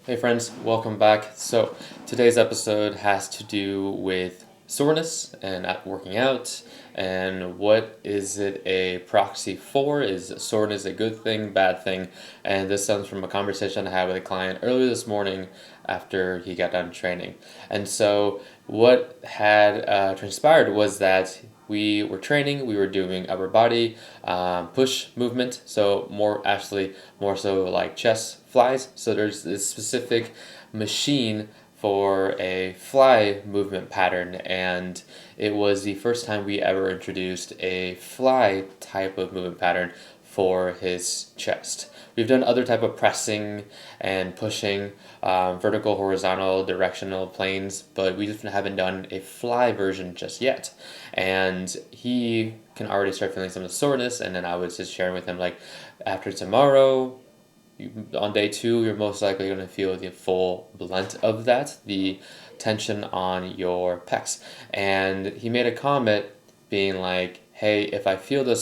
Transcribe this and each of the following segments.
Hey friends, welcome back. So today's episode has to do with soreness and working out, and what is it a proxy for? Is soreness a good thing, bad thing? And this stems from a conversation I had with a client earlier this morning after he got done training. And so what had transpired was that we were training, we were doing upper body push movement, so more so like chest flies. So there's this specific machine for a fly movement pattern, and it was the first time we ever introduced a fly type of movement pattern for his chest. We've done other type of pressing and pushing, vertical, horizontal, directional planes, but we just haven't done a fly version just yet. And he can already start feeling some of the soreness, and then I was just sharing with him like, after tomorrow, on day two, you're most likely going to feel the full blunt of that, the tension on your pecs. And he made a comment being like, hey, if I feel the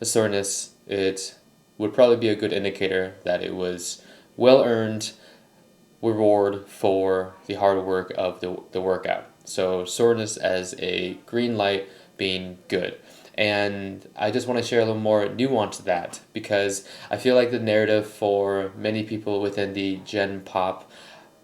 soreness, it would probably be a good indicator that it was well earned reward for the hard work of the workout. So soreness as a green light being good. And I just want to share a little more nuance to that because I feel like the narrative for many people within the Gen Pop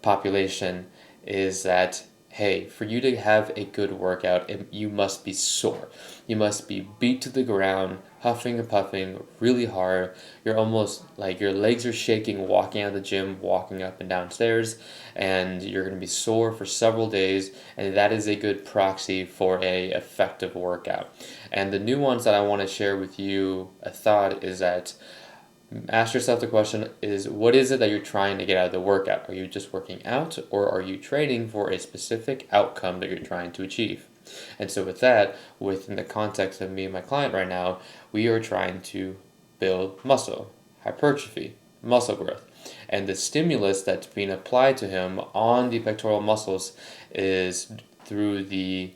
population is that hey, for you to have a good workout, you must be sore. You must be beat to the ground, huffing and puffing really hard. You're almost like your legs are shaking walking out of the gym, walking up and down stairs, and you're going to be sore for several days, and that is a good proxy for a effective workout. And the nuance that I want to share with you, a thought, is that ask yourself the question is what is it that you're trying to get out of the workout? Are you just working out or are you training for a specific outcome that you're trying to achieve? And so with that, within the context of me and my client right now, we are trying to build muscle, hypertrophy, muscle growth. And the stimulus that's being applied to him on the pectoral muscles is through the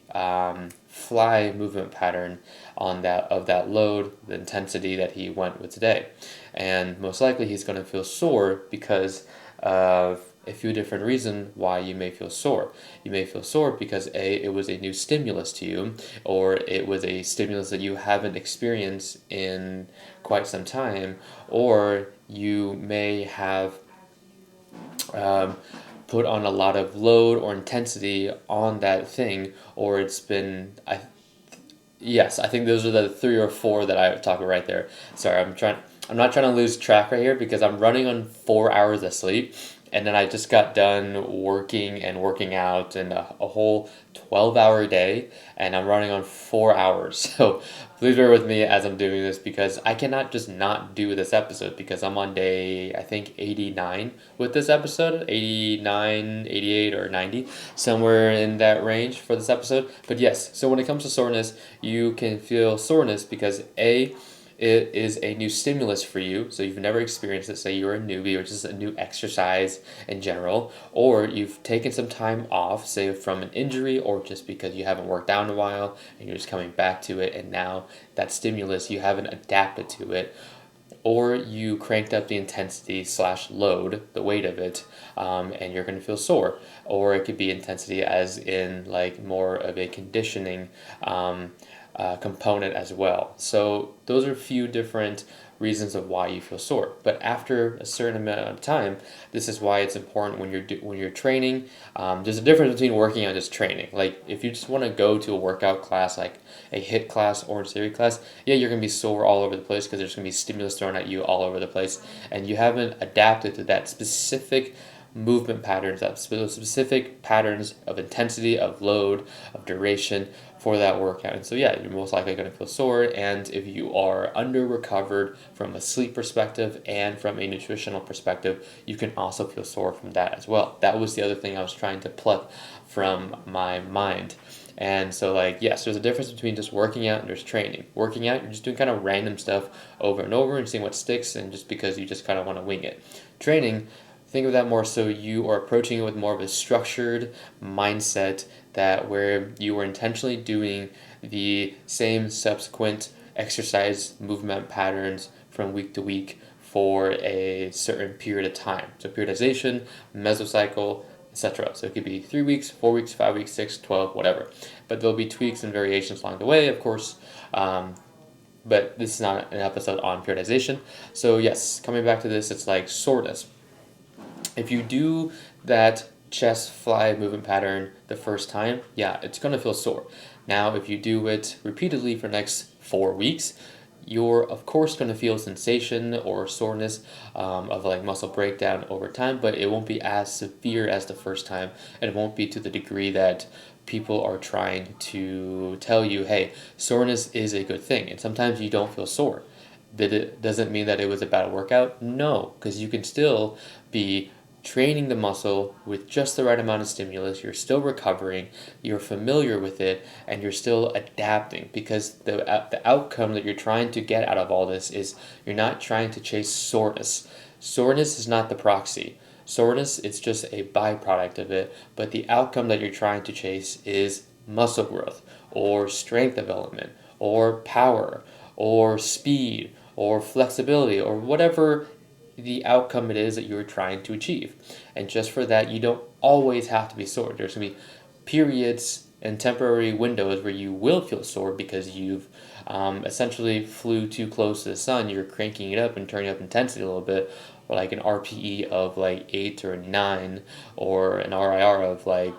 fly movement pattern on that load, the intensity that he went with today. And most likely he's going to feel sore because of a few different reasons why you may feel sore. You may feel sore because it was a new stimulus to you, or it was a stimulus that you haven't experienced in quite some time, or you may have um, put on a lot of load or intensity on that thing, or it's been yes, I think those are the three or four that I talk about right there. Sorry, I'm not trying to lose track right here because I'm running on 4 hours of sleep, and then I just got done working and working out and a whole 12-hour day, and I'm running on 4 hours. So please bear with me as I'm doing this because I cannot just not do this episode because I'm on day, I think, 89 with this episode, 89, 88, or 90, somewhere in that range for this episode. But yes, so when it comes to soreness, you can feel soreness because it is a new stimulus for you, so you've never experienced it. Say you're a newbie or just a new exercise in general, or you've taken some time off, say from an injury or just because you haven't worked out in a while and you're just coming back to it, and now that stimulus, you haven't adapted to it, or you cranked up the intensity slash load, the weight of it, and you're going to feel sore. Or it could be intensity as in like more of a conditioning component as well. So those are a few different reasons of why you feel sore. But after a certain amount of time, this is why it's important when you're training. There's a difference between working and just training. Like if you just want to go to a workout class, like a HIIT class or a theory class, yeah, you're gonna be sore all over the place because there's gonna be stimulus thrown at you all over the place, and you haven't adapted to that specific movement patterns, that specific patterns of intensity, of load, of duration for that workout. And so, yeah, you're most likely going to feel sore. And if you are under recovered from a sleep perspective and from a nutritional perspective, you can also feel sore from that as well. That was the other thing I was trying to pluck from my mind. And so, like, yes, there's a difference between just working out and there's training. Working out, you're just doing kind of random stuff over and over and seeing what sticks, and just because you just kind of want to wing it. Training, think of that more so you are approaching it with more of a structured mindset, that where you are intentionally doing the same subsequent exercise movement patterns from week to week for a certain period of time. So periodization, mesocycle, etc. So it could be 3 weeks, 4 weeks, 5 weeks, 6, 12, whatever. But there'll be tweaks and variations along the way, of course. But this is not an episode on periodization. So yes, coming back to this, it's like soreness. If you do that chest fly movement pattern the first time, yeah, it's going to feel sore. Now, if you do it repeatedly for the next 4 weeks, you're of course going to feel sensation or soreness of like muscle breakdown over time, but it won't be as severe as the first time, and it won't be to the degree that people are trying to tell you, hey, soreness is a good thing. And sometimes you don't feel sore. That it doesn't mean that it was a bad workout. No, because you can still be training the muscle with just the right amount of stimulus. You're still recovering, you're familiar with it, and you're still adapting, because the outcome that you're trying to get out of all this is you're not trying to chase soreness. Soreness is not the proxy. Soreness, it's just a byproduct of it, but the outcome that you're trying to chase is muscle growth or strength development or power or speed or flexibility or whatever the outcome it is that you're trying to achieve. And just for that, you don't always have to be sore. There's going to be periods and temporary windows where you will feel sore because you've essentially flew too close to the sun. You're cranking it up and turning up intensity a little bit, or like an RPE of like 8 or 9, or an RIR of like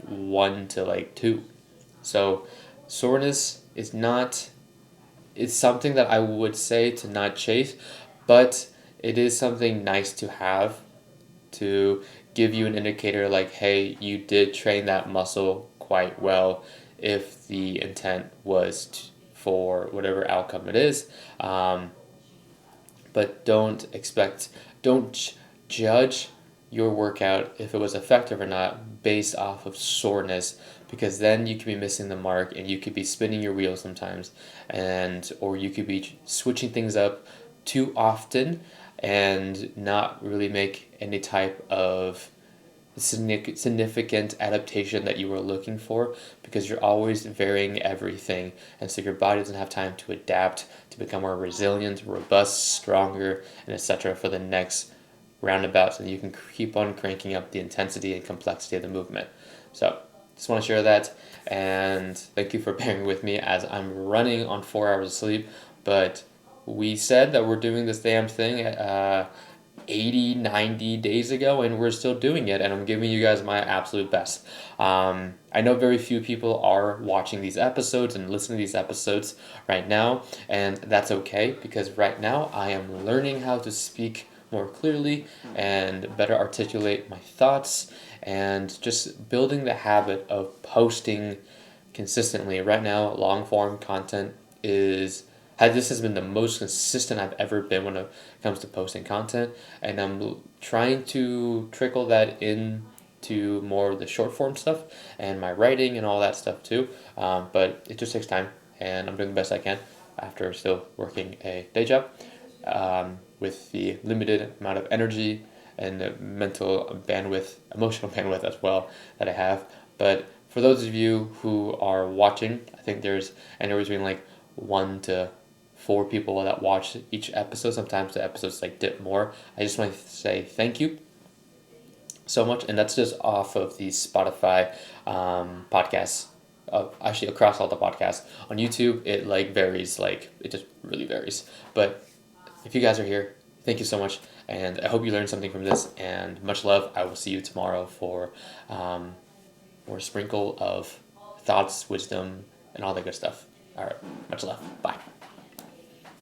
1 to like 2. So soreness is not, it's something that I would say to not chase, but it is something nice to have to give you an indicator like, hey, you did train that muscle quite well if the intent was for whatever outcome it is. But don't judge your workout if it was effective or not based off of soreness, because then you could be missing the mark and you could be spinning your wheels sometimes, or you could be switching things up too often and not really make any type of significant adaptation that you were looking for, because you're always varying everything, and so your body doesn't have time to adapt to become more resilient, robust, stronger, and etc. for the next roundabout, so that you can keep on cranking up the intensity and complexity of the movement. So just want to share that, and thank you for bearing with me as I'm running on 4 hours of sleep. But we said that we're doing this damn thing 80, 90 days ago, and we're still doing it, and I'm giving you guys my absolute best. I know very few people are watching these episodes and listening to these episodes right now, and that's okay, because right now I am learning how to speak more clearly and better articulate my thoughts, and just building the habit of posting consistently. Right now, long form content this has been the most consistent I've ever been when it comes to posting content, and I'm trying to trickle that into more of the short form stuff and my writing and all that stuff too. But it just takes time, and I'm doing the best I can after still working a day job with the limited amount of energy and the mental bandwidth, emotional bandwidth as well that I have. But for those of you who are watching, I think there's anywhere between like 1 to 4 people that watch each episode. Sometimes the episodes like dip more. I just want to say thank you so much, and that's just off of the Spotify podcasts. Actually, across all the podcasts on YouTube, it like varies. Like it just really varies. But if you guys are here, thank you so much, and I hope you learned something from this. And much love. I will see you tomorrow for more sprinkle of thoughts, wisdom, and all that good stuff. All right, much love. Bye.